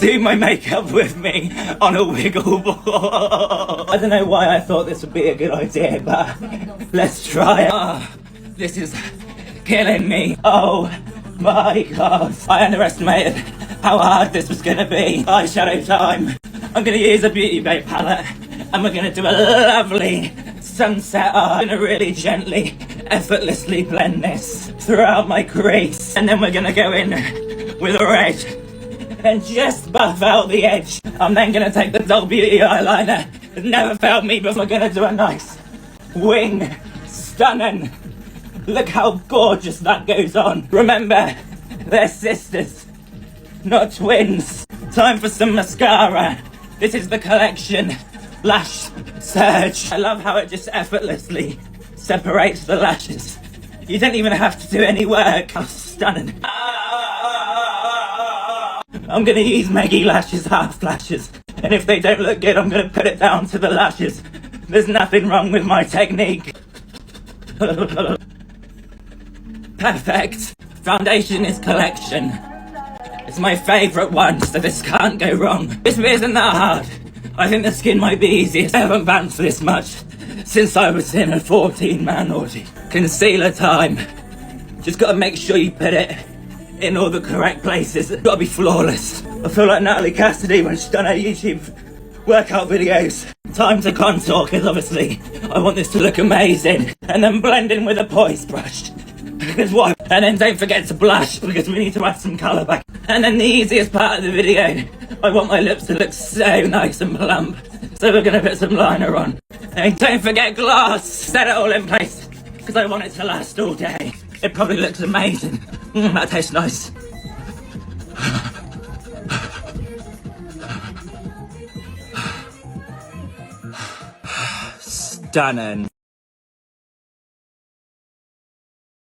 do my makeup with me on a wiggle ball. I don't know why I thought this would be a good idea, but let's try it. This is killing me. Oh my god. I underestimated how hard this was gonna be. Eyeshadow time. I'm gonna use a Beauty Bay palette and we're gonna do a lovely sunset art. I'm gonna really gently, effortlessly blend this throughout my crease. And then we're gonna go in with a red and just buff out the edge. I'm then gonna take the Doll Beauty eyeliner. It's never failed me, but we're gonna do a nice wing. Stunning. Look how gorgeous that goes on. Remember, they're sisters, not twins. Time for some mascara. This is the collection Lash Surge. I love how it just effortlessly separates the lashes. You don't even have to do any work. How stunning. I'm gonna use Meggie Lashes half lashes. And if they don't look good, I'm gonna put it down to the lashes. There's nothing wrong with my technique. Perfect. Foundation is collection. It's my favourite one, so this can't go wrong. This bit isn't that hard. I think the skin might be easiest. I haven't bounced this much since I was in a 14-man orgy. Concealer time. Just gotta make sure you put it in all the correct places. It's gotta be flawless. I feel like Natalie Cassidy when she's done her YouTube workout videos. Time to contour, because obviously I want this to look amazing. And then blend in with a poise brush. Because what? And then don't forget to blush, because we need to add some colour back. And then the easiest part of the video, I want my lips to look so nice and plump. So we're gonna put some liner on. And don't forget gloss. Set it all in place, because I want it to last all day. It probably looks amazing. That tastes nice. Stunning.